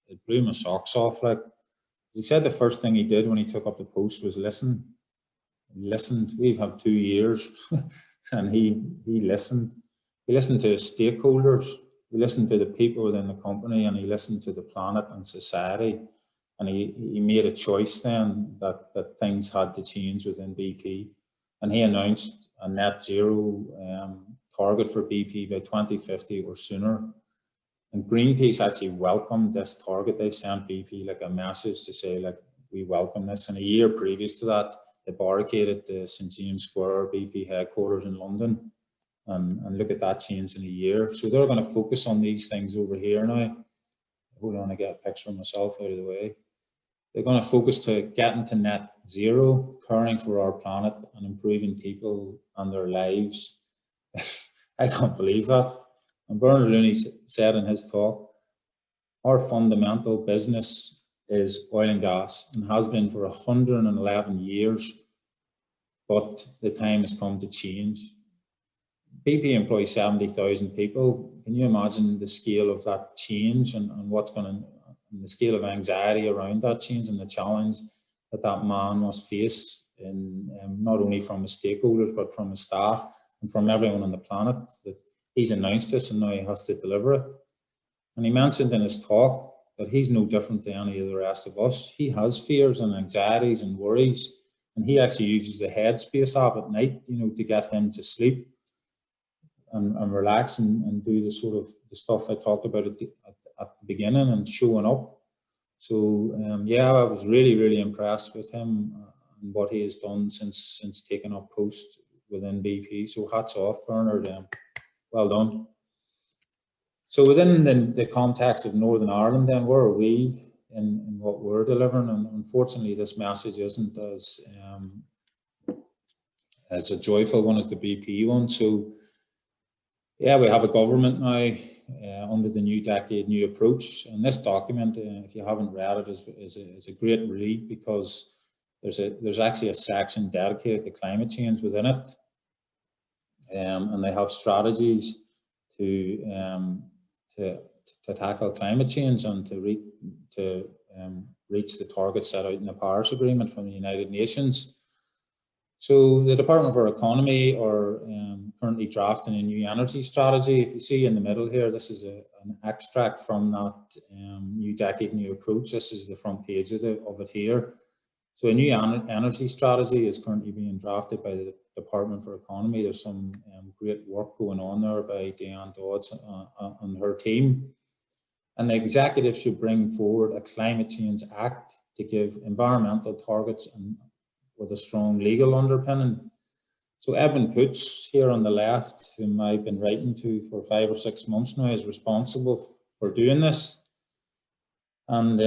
it blew my socks off. Like, he said the first thing he did when he took up the post was listen. He listened. We've had 2 years, and he listened. He listened to his stakeholders. He listened to the people within the company, and he listened to the planet and society. And he made a choice then that things had to change within BP. And he announced a net zero target for BP by 2050 or sooner. And Greenpeace actually welcomed this target. They sent BP like a message to say, like, we welcome this. And a year previous to that, they barricaded the St. James Square BP headquarters in London. And look at that change in a year. So they're going to focus on these things over here now. Hold on, I get a picture of myself out of the way. They're going to focus to getting to net zero, caring for our planet and improving people and their lives. I can't believe that. And Bernard Looney said in his talk, our fundamental business is oil and gas and has been for 111 years, but the time has come to change. BP employs 70,000 people. Can you imagine the scale of that change and what's going to, and the scale of anxiety around that change and the challenge that that man must face, in not only from his stakeholders but from his staff and from everyone on the planet, that he's announced this and now he has to deliver it. And he mentioned in his talk that he's no different to any of the rest of us. He has fears and anxieties and worries, and he actually uses the Headspace app at night, you know, to get him to sleep and relax and do the sort of the stuff I talked about at the beginning and showing up. So yeah, I was really impressed with him and what he has done since taking up post within BP. So hats off, Bernard. Well done. So within the context of Northern Ireland, then, where are we in what we're delivering? And unfortunately, this message isn't as a joyful one as the BP one. So yeah, we have a government now under the New Decade, New Approach. And this document, if you haven't read it, is a great read, because there's actually a section dedicated to climate change within it. And they have strategies to tackle climate change and to reach the targets set out in the Paris Agreement from the United Nations. So the Department for Economy are currently drafting a new energy strategy. If you see in the middle here, this is an extract from that New Decade, New Approach. This is the front page of it here. So a new energy strategy is currently being drafted by the Department for Economy. There's some great work going on there by Diane Dodds and her team. And the executive should bring forward a Climate Change Act to give environmental targets and with a strong legal underpinning. So Edwin Poots here on the left, whom I've been writing to for 5 or 6 months now, is responsible for doing this. And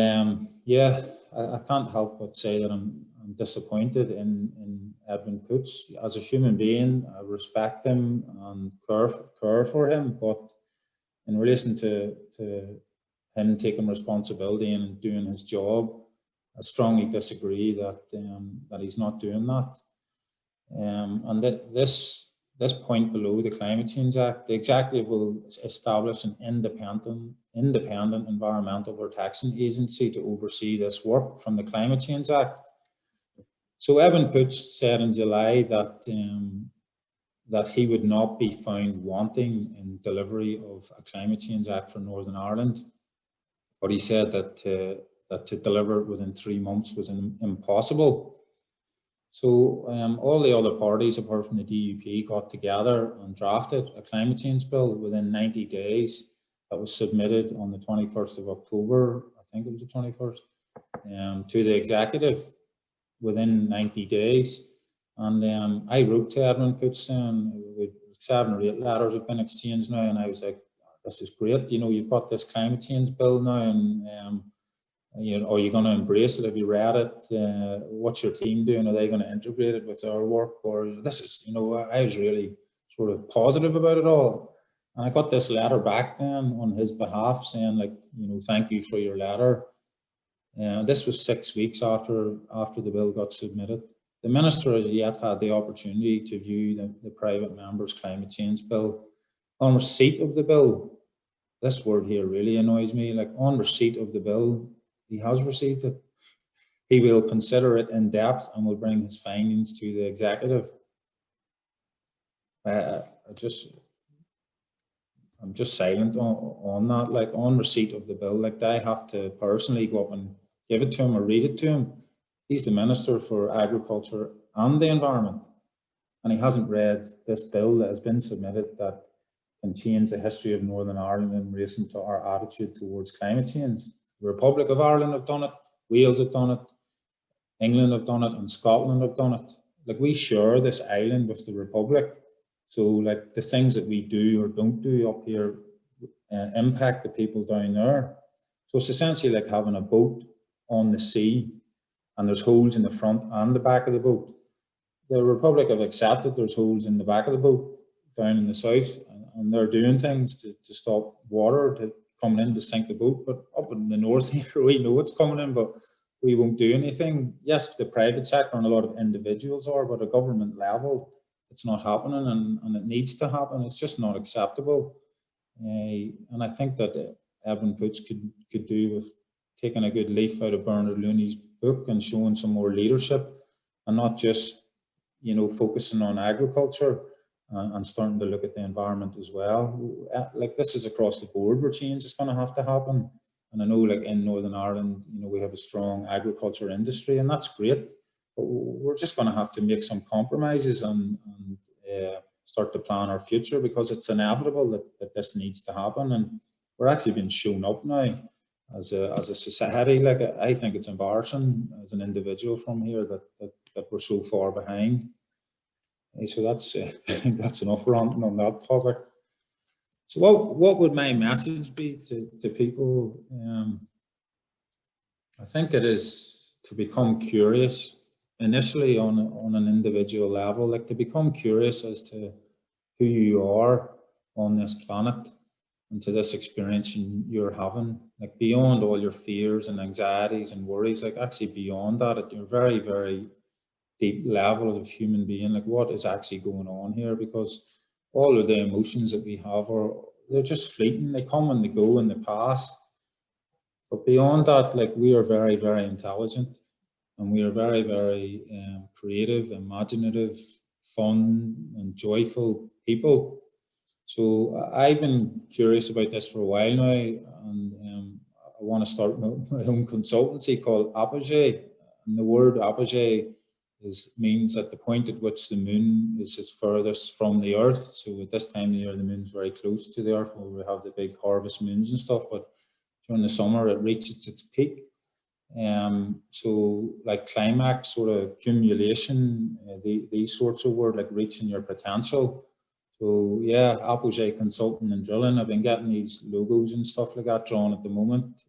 yeah, I can't help but say that I'm disappointed in Edwin Poots. As a human being, I respect him and care for him, but in relation to him taking responsibility and doing his job, I strongly disagree that he's not doing that. And that this point below, the Climate Change Act, the executive will establish an independent environmental protection agency to oversee this work from the Climate Change Act. So Evan Poots said in July that he would not be found wanting in delivery of a Climate Change Act for Northern Ireland, but he said that to deliver it within 3 months was impossible. So all the other parties apart from the DUP got together and drafted a climate change bill within 90 days that was submitted on the 21st of October, I think it was the 21st, to the executive within 90 days. And I wrote to Edmund Poots, with 7 or 8 letters have been exchanged now, and I was like, this is great, you know, you've got this climate change bill now, and you know, are you going to embrace it? Have you read it? What's your team doing? Are they going to integrate it with our work? Or this is, you know, I was really sort of positive about it all. And I got this letter back then on his behalf saying, like, you know, thank you for your letter. This was 6 weeks after the bill got submitted. The minister has yet had the opportunity to view the private member's climate change bill. On receipt of the bill, this word here really annoys me, like on receipt of the bill, he has received it. He will consider it in depth and will bring his findings to the executive. I'm just silent on that. Like on receipt of the bill, like I have to personally go up and give it to him or read it to him. He's the Minister for Agriculture and the Environment, and he hasn't read this bill that has been submitted that can change the history of Northern Ireland in relation to our attitude towards climate change. The Republic of Ireland have done it, Wales have done it, England have done it, and Scotland have done it. Like we share this island with the Republic. So like the things that we do or don't do up here impact the people down there. So it's essentially like having a boat on the sea and there's holes in the front and the back of the boat. The Republic have accepted there's holes in the back of the boat down in the south, and they're doing things to stop water coming in to sink the boat. But up in the north here, we know it's coming in, but we won't do anything. Yes, the private sector and a lot of individuals are, but at a government level, it's not happening, and it needs to happen. It's just not acceptable. And I think that Edmund Poots could do with taking a good leaf out of Bernard Looney's book and showing some more leadership, and not just, you know, focusing on agriculture and starting to look at the environment as well. Like this is across the board where change is going to have to happen. And I know like in Northern Ireland, you know, we have a strong agriculture industry, and that's great. But we're just going to have to make some compromises and start to plan our future, because it's inevitable that this needs to happen. And we're actually being shown up now as a society. Like I think it's embarrassing as an individual from here that we're so far behind. So that's I think that's enough ranting on that topic. So what would my message be to people? I think it is to become curious initially on an individual level, like to become curious as to who you are on this planet and to this experience you're having, like beyond all your fears and anxieties and worries, like actually beyond that at your very, very deep level of human being, like what is actually going on here? Because all of the emotions that we have they're just fleeting. They come and they go and they pass. But beyond that, like we are very, very intelligent, and we are very, very creative, imaginative, fun and joyful people. So I've been curious about this for a while now, and I want to start my own consultancy called Apogee. And the word apogee means at the point at which the moon is its furthest from the earth. So at this time of the year, the moon's very close to the earth, where we have the big harvest moons and stuff, but during the summer it reaches its peak. So like climax, sort of accumulation, these sorts of words, like reaching your potential. So yeah, Apogee Consulting and Drilling, I've been getting these logos and stuff like that drawn at the moment.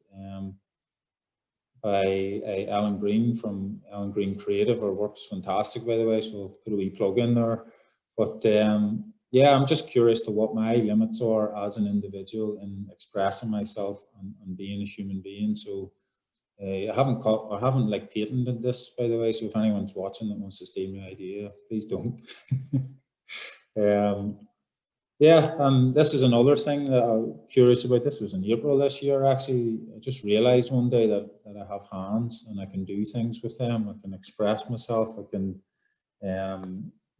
By Alan Green from Alan Green Creative. Her work's fantastic, by the way, so I'll put a wee plug in there. But yeah, I'm just curious to what my limits are as an individual in expressing myself and being a human being. So I haven't like patented this, by the way, so if anyone's watching that wants to steal my idea, please don't. Yeah, and this is another thing that I'm curious about. This was in April this year, actually. I just realized one day that I have hands and I can do things with them. I can express myself. I can,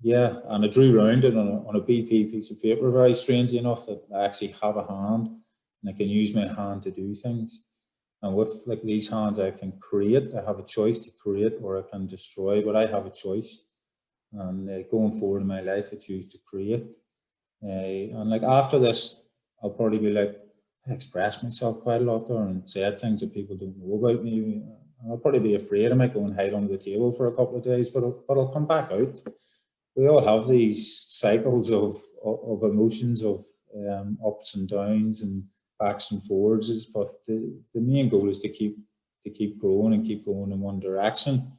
yeah, and I drew around it on a BP piece of paper, very strangely enough, that I actually have a hand and I can use my hand to do things. And with like these hands, I can create. I have a choice to create or I can destroy, but I have a choice. And going forward in my life, I choose to create. And like after this, I'll probably be like, I express myself quite a lot there and said things that people don't know about me. I'll probably be afraid I might go and hide under the table for a couple of days, but I'll come back out. We all have these cycles of emotions, of ups and downs and backs and forwards, but the main goal is to keep growing and keep going in one direction.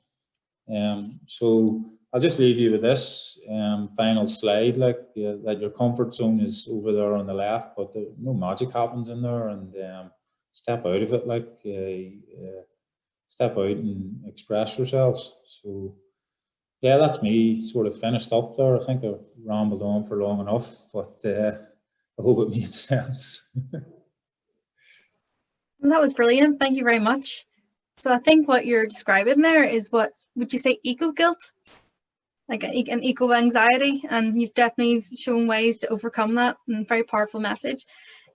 So I'll just leave you with this final slide, like that your comfort zone is over there on the left, but no magic happens in there, and step out of it, like step out and express yourselves. So yeah, that's me sort of finished up there. I think I rambled on for long enough, but I hope it made sense. Well, that was brilliant. Thank you very much. So I think what you're describing there is what, would you say, eco-guilt? Like an eco-anxiety, and you've definitely shown ways to overcome that, and very powerful message.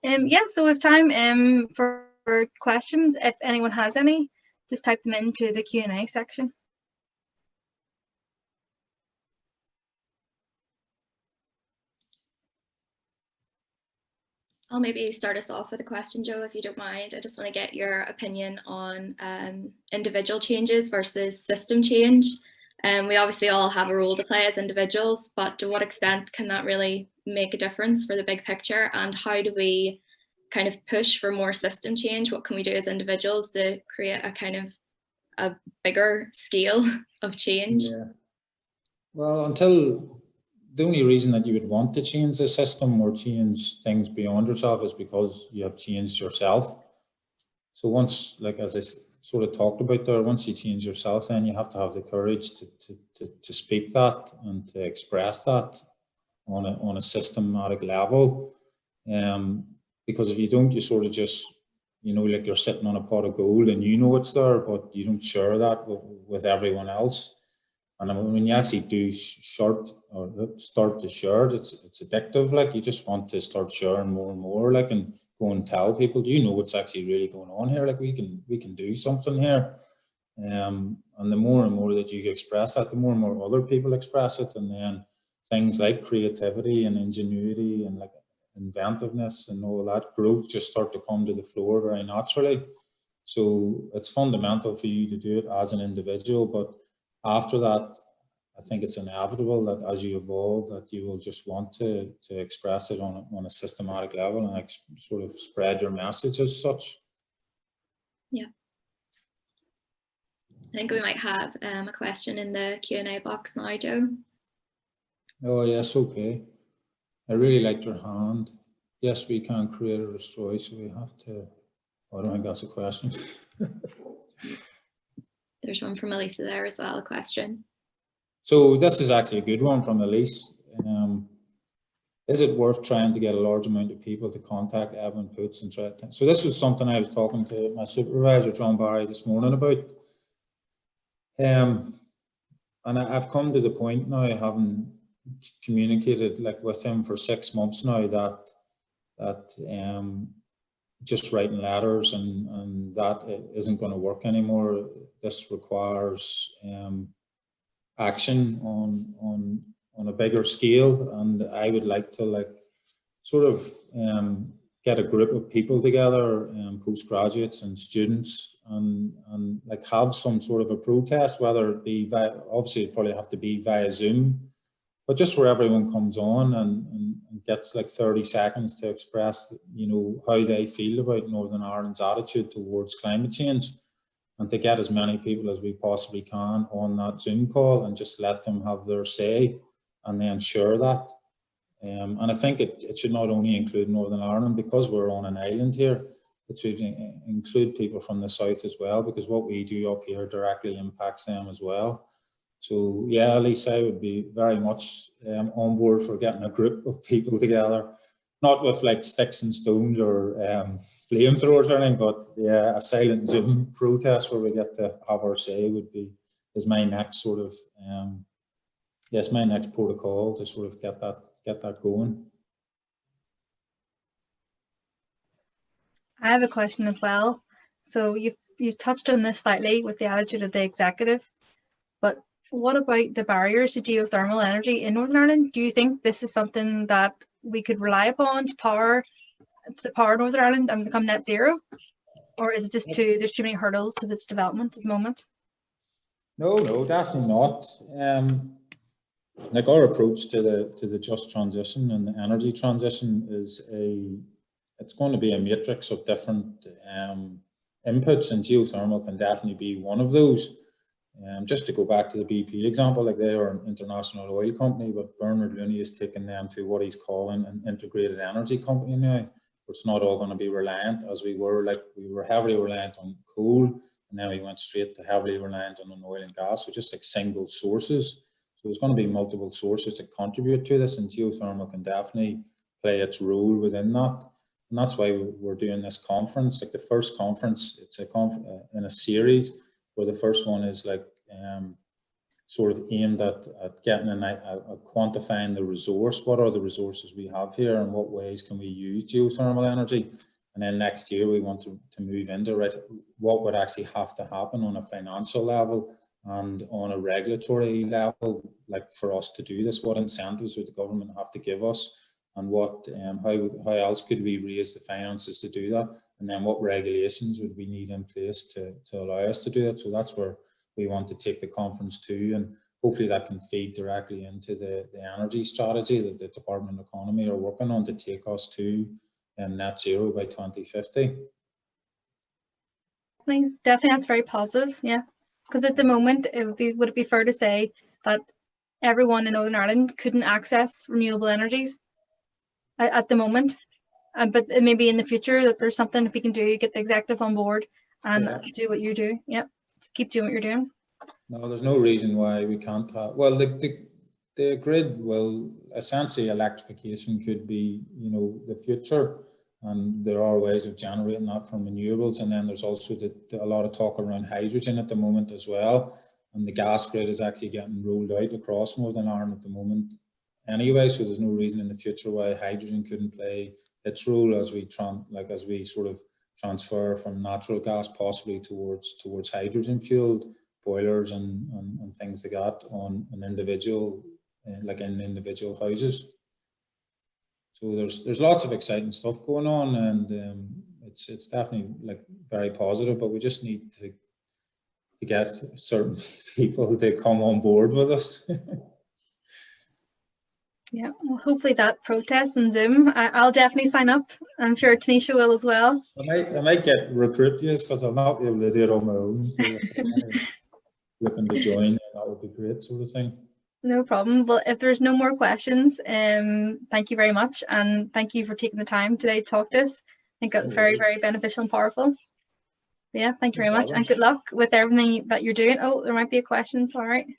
Yeah, so we have time for questions. If anyone has any, just type them into the Q&A section. I'll maybe start us off with a question, Joe, if you don't mind. I just want to get your opinion on individual changes versus system change. We obviously all have a role to play as individuals, but to what extent can that really make a difference for the big picture? And how do we kind of push for more system change? What can we do as individuals to create a kind of a bigger scale of change? Yeah. Well, the only reason that you would want to change the system or change things beyond yourself is because you have changed yourself. So once, like as I sort of talked about there, once you change yourself, then you have to have the courage to speak that and to express that on a systematic level. Because if you don't, you sort of just, like you're sitting on a pot of gold and you know it's there, but you don't share that with everyone else. And when you actually do start to share it, it's addictive. Like you just want to start sharing more and more, like, and go and tell people, do you know what's actually really going on here? Like we can do something here. And the more and more that you express that, the more and more other people express it. And then things like creativity and ingenuity and like inventiveness and all that growth just start to come to the floor very naturally. So it's fundamental for you to do it as an individual, but after that, I think it's inevitable that as you evolve, that you will just want to express it on a systematic level and sort of spread your message as such. Yeah. I think we might have a question in the Q&A box now, Joe. Oh, yes, okay. I really liked your hand. Yes, we can create or destroy, so we have to. I don't think that's a question. There's one from Elisa there as well, a question. So this is actually a good one from Elise. Is it worth trying to get a large amount of people to contact Evan Puts and try to? So this was something I was talking to my supervisor, John Barry, this morning about. And I've come to the point now, having communicated like with him for 6 months now, that just writing letters and that isn't going to work anymore. This requires action on a bigger scale, and I would like to like sort of get a group of people together, postgraduates and students, and like have some sort of a protest, whether it be via, obviously it'd probably have to be via Zoom, but just where everyone comes on and gets like 30 seconds to express, how they feel about Northern Ireland's attitude towards climate change, and to get as many people as we possibly can on that Zoom call and just let them have their say and then share that. And I think it should not only include Northern Ireland, because we're on an island here, it should include people from the south as well, because what we do up here directly impacts them as well. So yeah, Lisa, I would be very much on board for getting a group of people together, not with like sticks and stones or flamethrowers or anything, but yeah, a silent Zoom protest where we get to have our say is my next sort of yes, my next protocol to sort of get that going. I have a question as well. So you've touched on this slightly with the attitude of the executive, but what about the barriers to geothermal energy in Northern Ireland? Do you think this is something that we could rely upon to power Northern Ireland and become net zero? Or is it just there's too many hurdles to this development at the moment? No, definitely not. Like our approach to the just transition and the energy transition is it's going to be a matrix of different inputs, and geothermal can definitely be one of those. Just to go back to the BP example, like they are an international oil company, but Bernard Looney has taken them to what he's calling an integrated energy company now. It's not all going to be reliant as we were. Like we were heavily reliant on coal, and now we went straight to heavily reliant on oil and gas. So just like single sources. So there's going to be multiple sources that contribute to this, and geothermal can definitely play its role within that. And that's why we're doing this conference. Like the first conference, it's in a series where the first one is like sort of aimed at getting at quantifying the resource. What are the resources we have here, and what ways can we use geothermal energy? And then next year we want to move into what would actually have to happen on a financial level and on a regulatory level, like for us to do this. What incentives would the government have to give us, and what how else could we raise the finances to do that? And then what regulations would we need in place to allow us to do that? So that's where we want to take the conference to, and hopefully that can feed directly into the energy strategy that the Department of Economy are working on to take us to net zero by 2050. Definitely, that's very positive. Yeah, because at the moment, would it be fair to say that everyone in Northern Ireland couldn't access renewable energies at the moment? But maybe in the future that there's something that we can do, get the executive on board and do what you do. Yeah, keep doing what you're doing. No, there's no reason why we can't have. Well, the grid will essentially, electrification could be, the future, and there are ways of generating that from renewables. And then there's also a lot of talk around hydrogen at the moment as well. And the gas grid is actually getting rolled out across Northern Ireland at the moment anyway. So there's no reason in the future why hydrogen couldn't play its role as we sort of transfer from natural gas possibly towards hydrogen fueled boilers and things like that on an individual, like in individual houses. So there's lots of exciting stuff going on, and it's definitely like very positive, but we just need to get certain people to come on board with us. Yeah, well, hopefully that protest and Zoom, I'll definitely sign up. I'm sure Tanisha will as well. I might get recruit you because I'll not be able to do it on my own. So if looking to join, that would be great, sort of thing. No problem. Well, if there's no more questions, thank you very much, and thank you for taking the time today to talk to us. I think that was very, very beneficial and powerful. Yeah, thank you very much, and good luck with everything that you're doing. Oh, there might be a question, sorry.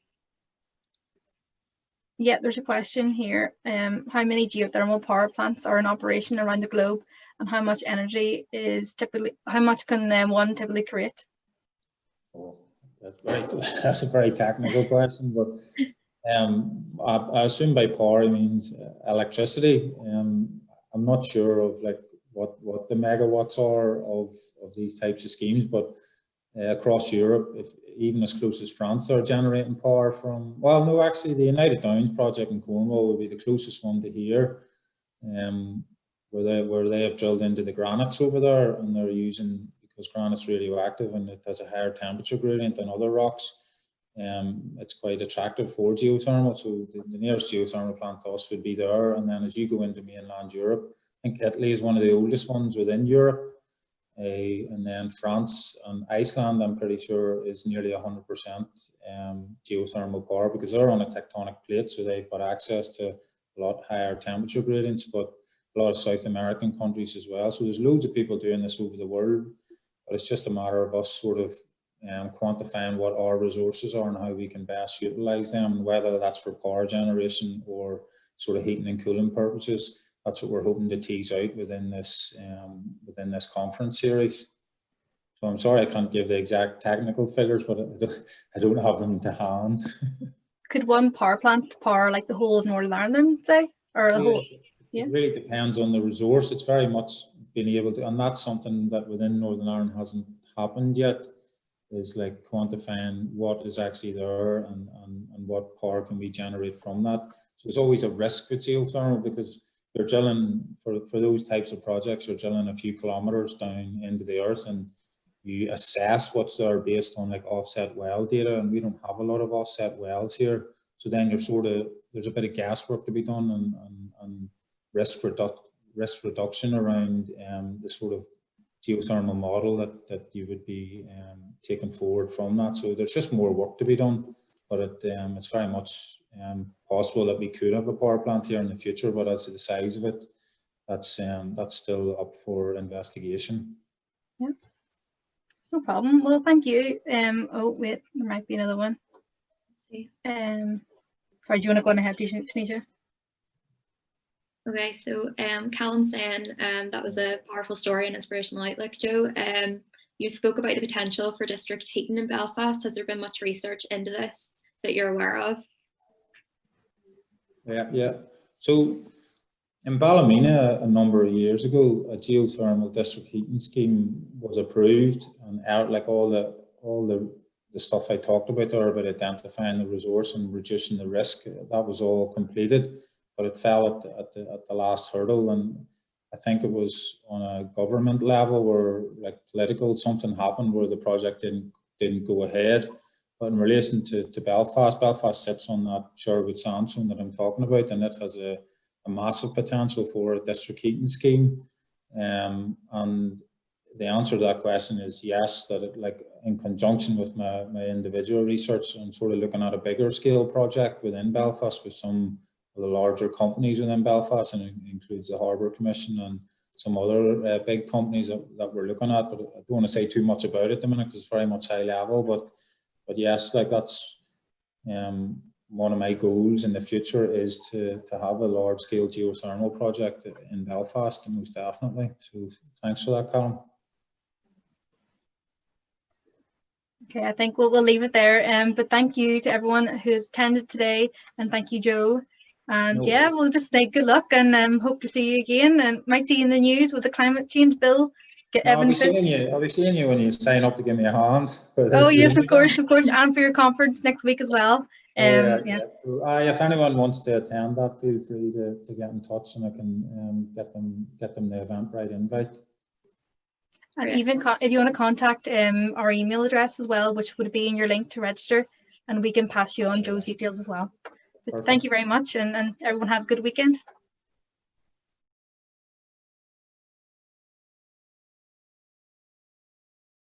Yeah, there's a question here. How many geothermal power plants are in operation around the globe, and how much energy how much can one typically create? Oh, that's a very technical question, but I assume by power it means electricity. I'm not sure of like what the megawatts are of these types of schemes, but across Europe, even as close as France, are generating power from, well, no, actually the United Downs project in Cornwall would be the closest one to here, where they have drilled into the granites over there, and they're using, because granite's radioactive and it has a higher temperature gradient than other rocks, it's quite attractive for geothermal. So the nearest geothermal plant to us would be there. And then as you go into mainland Europe, I think Italy is one of the oldest ones within Europe. And then France and Iceland, I'm pretty sure, is nearly 100% geothermal power, because they're on a tectonic plate, so they've got access to a lot higher temperature gradients, but a lot of South American countries as well. So there's loads of people doing this over the world, but it's just a matter of us sort of quantifying what our resources are and how we can best utilize them, and whether that's for power generation or sort of heating and cooling purposes. That's what we're hoping to tease out within this conference series. So I'm sorry I can't give the exact technical figures, but I don't have them to hand. Could one power plant power like the whole of Northern Ireland, say, or the whole? Yeah. It really depends on the resource. It's very much being able to, and that's something that within Northern Ireland happened yet is like quantifying what is actually there and what power can we generate from that. So there's always a risk with geothermal because you're drilling, for those types of projects, you're drilling a few kilometers down into the earth and you assess what's there based on like offset well data, and we don't have a lot of offset wells here. So then you're there's a bit of guesswork to be done and risk reduction around the sort of geothermal model that you would be taking forward from that. So there's just more work to be done, but it's very much possible that we could have a power plant here in the future, but as to the size of it, that's still up for investigation. Yeah, no problem. Well, thank you. Oh wait, there might be another one. Sorry, do you want to go on ahead, Tanisha? Okay, so Callum saying that was a powerful story and inspirational outlook, Joe. You spoke about the potential for district heating in Belfast. Has there been much research into this that you're aware of? Yeah. So in Ballymena a number of years ago, a geothermal district heating scheme was approved, and like all the stuff I talked about there about identifying the resource and reducing the risk, that was all completed, but it fell at the last hurdle. And I think it was on a government level where like something happened where the project didn't go ahead. But in relation to Belfast sits on that Sherwood sandstone that I'm talking about, and it has a massive potential for a district heating scheme. And the answer to that question is yes, that it, like in conjunction with my individual research, I'm sort of looking at a bigger scale project within Belfast with some of the larger companies within Belfast, and it includes the Harbour Commission and some other big companies that we're looking at, but I don't want to say too much about it at the minute because it's very much high level, but yes, like that's one of my goals in the future is to have a large scale geothermal project in Belfast, most definitely. So thanks for that, Callum. Okay, I think we'll leave it there. But thank you to everyone who's attended today, and thank you, Joe. And yeah, we'll just say good luck and hope to see you again, and might see you in the news with the climate change bill. I'll be seeing you when you sign up to give me a hand. Oh yes, of course, and for your conference next week as well. Yeah. If anyone wants to attend that, feel free to get in touch, and I can get them the Eventbrite invite. And even if you want to contact our email address as well, which would be in your link to register, and we can pass you on Joe's details as well. But thank you very much, and everyone have a good weekend.